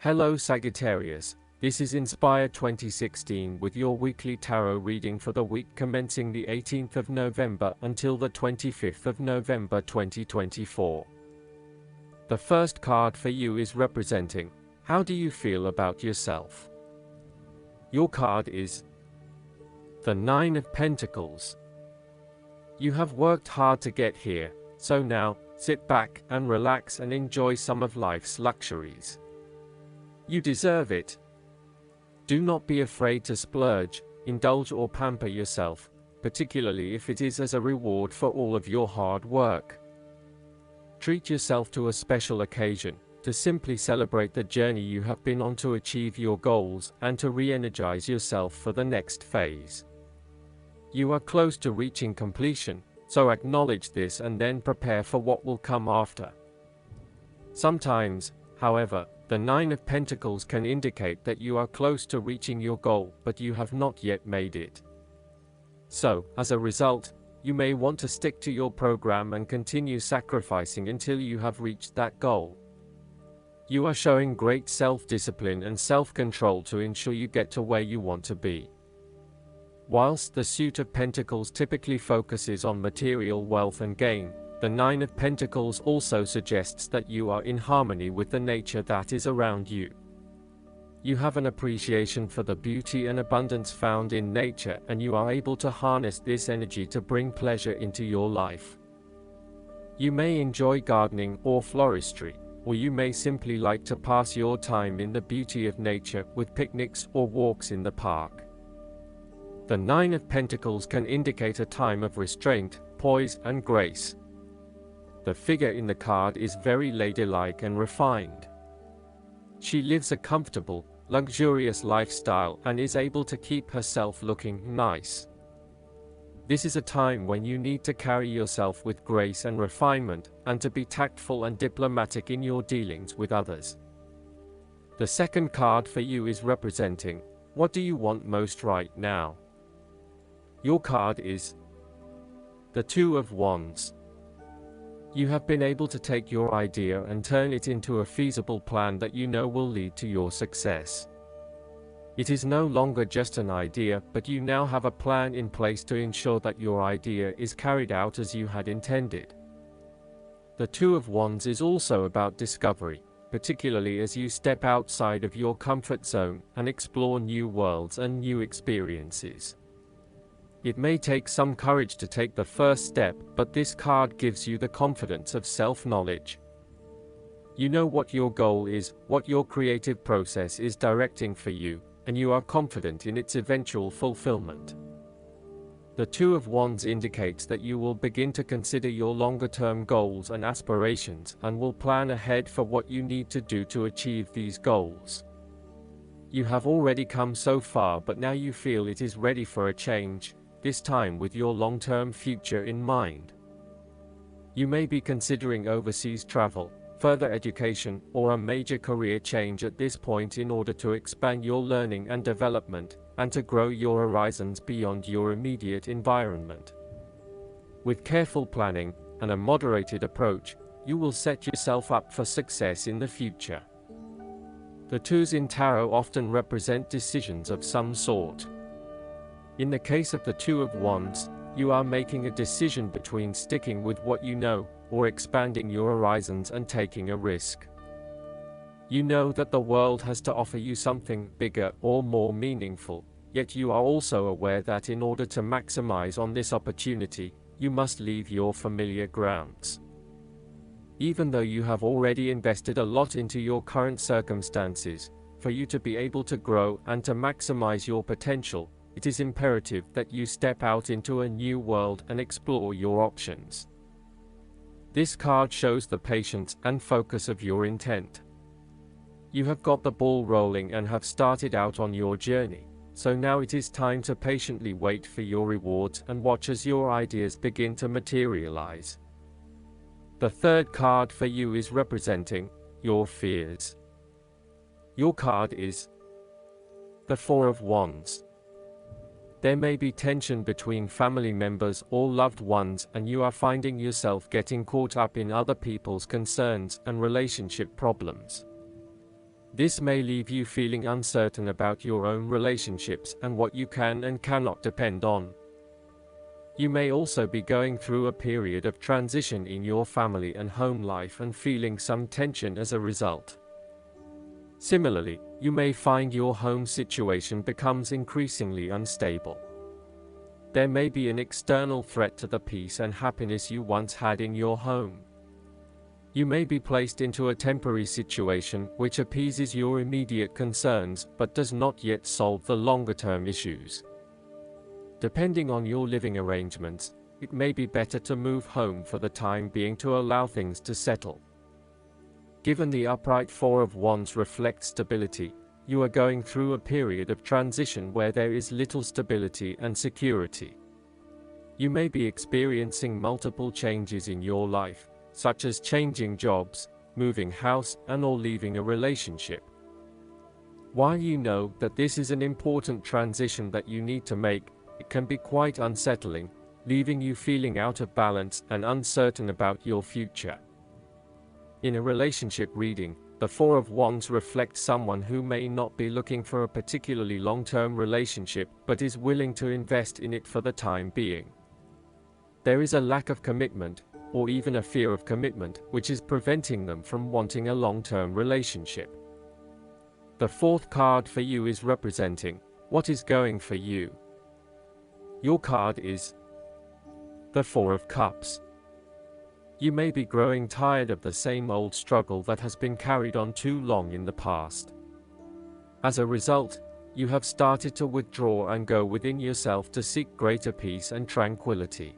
Hello Sagittarius, this is Inspire 2016 with your weekly tarot reading for the week commencing the 18th of November until the 25th of November 2024. The first card for you is representing, how do you feel about yourself? Your card is the Nine of Pentacles. You have worked hard to get here, so now, sit back and relax and enjoy some of life's luxuries. You deserve it. Do not be afraid to splurge, indulge or pamper yourself, particularly if it is as a reward for all of your hard work. Treat yourself to a special occasion, to simply celebrate the journey you have been on to achieve your goals and to re-energize yourself for the next phase. You are close to reaching completion, so acknowledge this and then prepare for what will come after. Sometimes, however, the Nine of Pentacles can indicate that you are close to reaching your goal, but you have not yet made it. So, as a result, you may want to stick to your program and continue sacrificing until you have reached that goal. You are showing great self-discipline and self-control to ensure you get to where you want to be. Whilst the Suit of Pentacles typically focuses on material wealth and gain, the Nine of Pentacles also suggests that you are in harmony with the nature that is around you. You have an appreciation for the beauty and abundance found in nature, and you are able to harness this energy to bring pleasure into your life. You may enjoy gardening or floristry, or you may simply like to pass your time in the beauty of nature with picnics or walks in the park. The Nine of Pentacles can indicate a time of restraint, poise, and grace. The figure in the card is very ladylike and refined. She lives a comfortable, luxurious lifestyle and is able to keep herself looking nice. This is a time when you need to carry yourself with grace and refinement, and to be tactful and diplomatic in your dealings with others. The second card for you is representing, what do you want most right now? Your card is the Two of Wands. You have been able to take your idea and turn it into a feasible plan that you know will lead to your success. It is no longer just an idea, but you now have a plan in place to ensure that your idea is carried out as you had intended. The Two of Wands is also about discovery, particularly as you step outside of your comfort zone and explore new worlds and new experiences. It may take some courage to take the first step, but this card gives you the confidence of self-knowledge. You know what your goal is, what your creative process is directing for you, and you are confident in its eventual fulfillment. The Two of Wands indicates that you will begin to consider your longer-term goals and aspirations and will plan ahead for what you need to do to achieve these goals. You have already come so far, but now you feel it is ready for a change, this time with your long-term future in mind. You may be considering overseas travel, further education, or a major career change at this point in order to expand your learning and development, and to grow your horizons beyond your immediate environment. With careful planning and a moderated approach, you will set yourself up for success in the future. The twos in tarot often represent decisions of some sort. In the case of the Two of Wands, you are making a decision between sticking with what you know, or expanding your horizons and taking a risk. You know that the world has to offer you something bigger or more meaningful, yet you are also aware that in order to maximize on this opportunity, you must leave your familiar grounds. Even though you have already invested a lot into your current circumstances, for you to be able to grow and to maximize your potential, it is imperative that you step out into a new world and explore your options. This card shows the patience and focus of your intent. You have got the ball rolling and have started out on your journey, so now it is time to patiently wait for your rewards and watch as your ideas begin to materialize. The third card for you is representing your fears. Your card is the Four of Wands. There may be tension between family members or loved ones, and you are finding yourself getting caught up in other people's concerns and relationship problems. This may leave you feeling uncertain about your own relationships and what you can and cannot depend on. You may also be going through a period of transition in your family and home life and feeling some tension as a result. Similarly, you may find your home situation becomes increasingly unstable. There may be an external threat to the peace and happiness you once had in your home. You may be placed into a temporary situation which appeases your immediate concerns but does not yet solve the longer-term issues. Depending on your living arrangements, it may be better to move home for the time being to allow things to settle. Given the upright Four of Wands reflects stability, you are going through a period of transition where there is little stability and security. You may be experiencing multiple changes in your life, such as changing jobs, moving house, and/or leaving a relationship. While you know that this is an important transition that you need to make, it can be quite unsettling, leaving you feeling out of balance and uncertain about your future. In a relationship reading, the Four of Wands reflects someone who may not be looking for a particularly long-term relationship but is willing to invest in it for the time being. There is a lack of commitment, or even a fear of commitment, which is preventing them from wanting a long-term relationship. The fourth card for you is representing what is going for you. Your card is the Four of Cups. You may be growing tired of the same old struggle that has been carried on too long in the past. As a result, you have started to withdraw and go within yourself to seek greater peace and tranquility.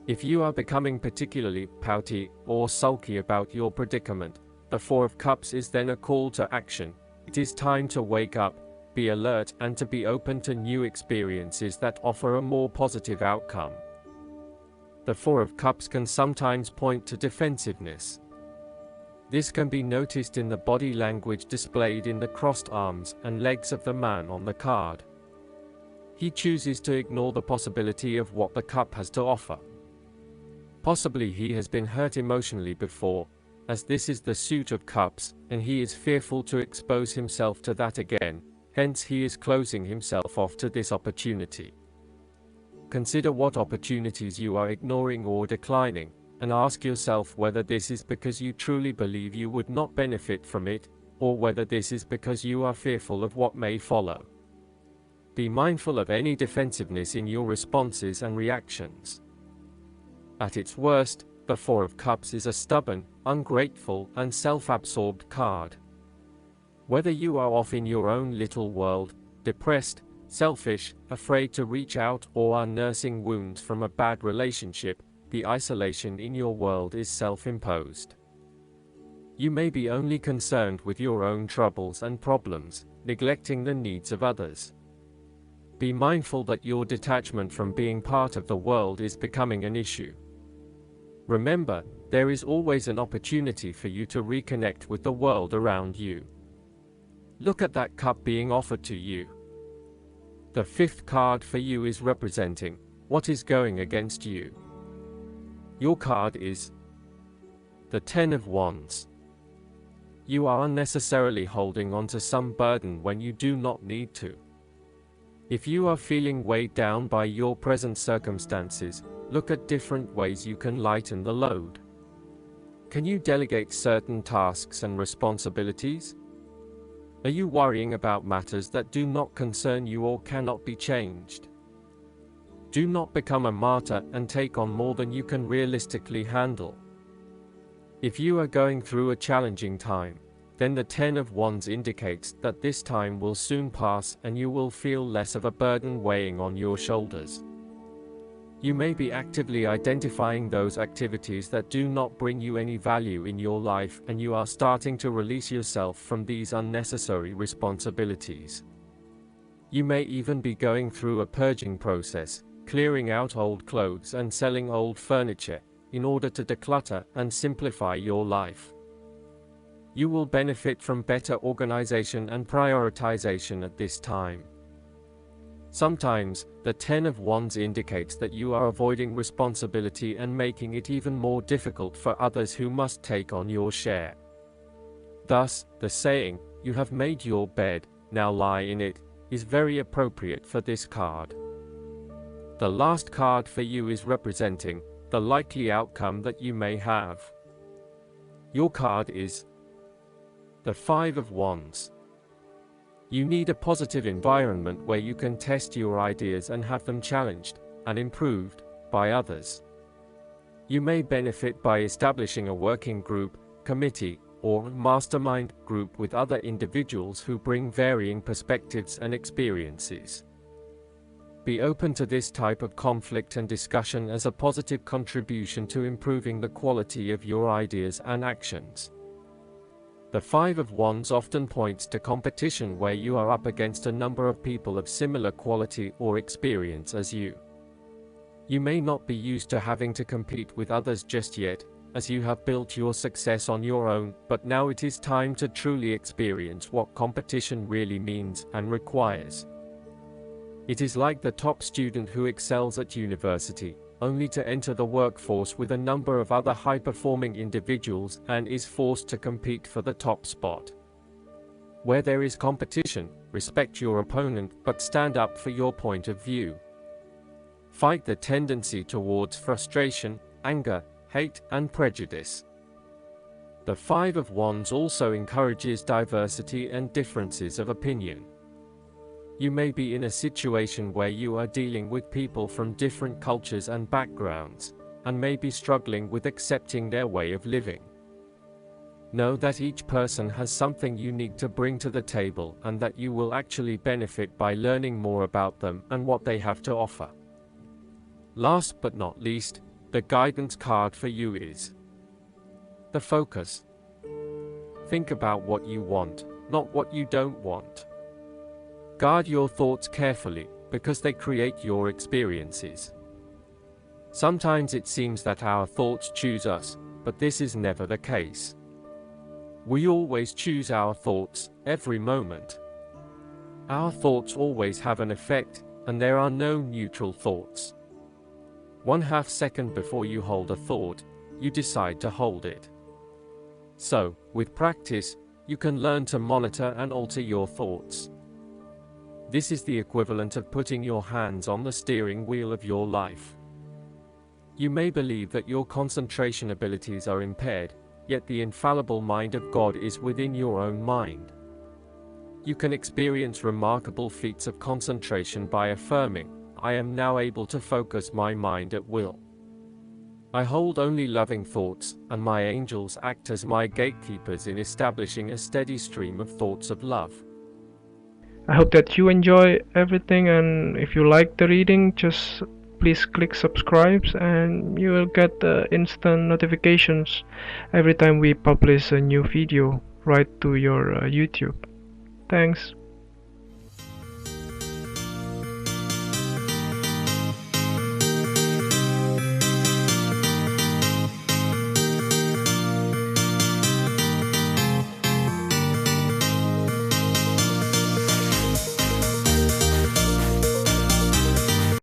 If you are becoming particularly pouty or sulky about your predicament, the Four of Cups is then a call to action. It is time to wake up, be alert, and to be open to new experiences that offer a more positive outcome. The Four of Cups can sometimes point to defensiveness. This can be noticed in the body language displayed in the crossed arms and legs of the man on the card. He chooses to ignore the possibility of what the cup has to offer. Possibly he has been hurt emotionally before, as this is the Suit of Cups, and he is fearful to expose himself to that again, hence he is closing himself off to this opportunity. Consider what opportunities you are ignoring or declining, and ask yourself whether this is because you truly believe you would not benefit from it, or whether this is because you are fearful of what may follow. Be mindful of any defensiveness in your responses and reactions. At its worst, the Four of Cups is a stubborn, ungrateful, and self-absorbed card. Whether you are off in your own little world, depressed, selfish, afraid to reach out, or are nursing wounds from a bad relationship, the isolation in your world is self-imposed. You may be only concerned with your own troubles and problems, neglecting the needs of others. Be mindful that your detachment from being part of the world is becoming an issue. Remember, there is always an opportunity for you to reconnect with the world around you. Look at that cup being offered to you. The fifth card for you is representing what is going against you. Your card is the Ten of Wands. You are unnecessarily holding on to some burden when you do not need to. If you are feeling weighed down by your present circumstances, look at different ways you can lighten the load. Can you delegate certain tasks and responsibilities? Are you worrying about matters that do not concern you or cannot be changed? Do not become a martyr and take on more than you can realistically handle. If you are going through a challenging time, then the Ten of Wands indicates that this time will soon pass and you will feel less of a burden weighing on your shoulders. You may be actively identifying those activities that do not bring you any value in your life, and you are starting to release yourself from these unnecessary responsibilities. You may even be going through a purging process, clearing out old clothes and selling old furniture, in order to declutter and simplify your life. You will benefit from better organization and prioritization at this time. Sometimes, the Ten of Wands indicates that you are avoiding responsibility and making it even more difficult for others who must take on your share. Thus, the saying, "You have made your bed, now lie in it," is very appropriate for this card. The last card for you is representing the likely outcome that you may have. Your card is the Five of Wands. You need a positive environment where you can test your ideas and have them challenged and improved by others. You may benefit by establishing a working group, committee, or mastermind group with other individuals who bring varying perspectives and experiences. Be open to this type of conflict and discussion as a positive contribution to improving the quality of your ideas and actions. The Five of Wands often points to competition where you are up against a number of people of similar quality or experience as you. You may not be used to having to compete with others just yet, as you have built your success on your own, but now it is time to truly experience what competition really means and requires. It is like the top student who excels at university, only to enter the workforce with a number of other high-performing individuals and is forced to compete for the top spot. Where there is competition, respect your opponent but stand up for your point of view. Fight the tendency towards frustration, anger, hate, and prejudice. The Five of Wands also encourages diversity and differences of opinion. You may be in a situation where you are dealing with people from different cultures and backgrounds, and may be struggling with accepting their way of living. Know that each person has something unique to bring to the table and that you will actually benefit by learning more about them and what they have to offer. Last but not least, the guidance card for you is the Focus. Think about what you want, not what you don't want. Guard your thoughts carefully, because they create your experiences. Sometimes it seems that our thoughts choose us, but this is never the case. We always choose our thoughts, every moment. Our thoughts always have an effect, and there are no neutral thoughts. 1/2 second before you hold a thought, you decide to hold it. So, with practice, you can learn to monitor and alter your thoughts. This is the equivalent of putting your hands on the steering wheel of your life. You may believe that your concentration abilities are impaired, yet the infallible mind of God is within your own mind. You can experience remarkable feats of concentration by affirming, "I am now able to focus my mind at will. I hold only loving thoughts, and my angels act as my gatekeepers in establishing a steady stream of thoughts of love." I hope that you enjoy everything, and if you like the reading, just please click subscribe and you will get instant notifications every time we publish a new video right to your YouTube. Thanks.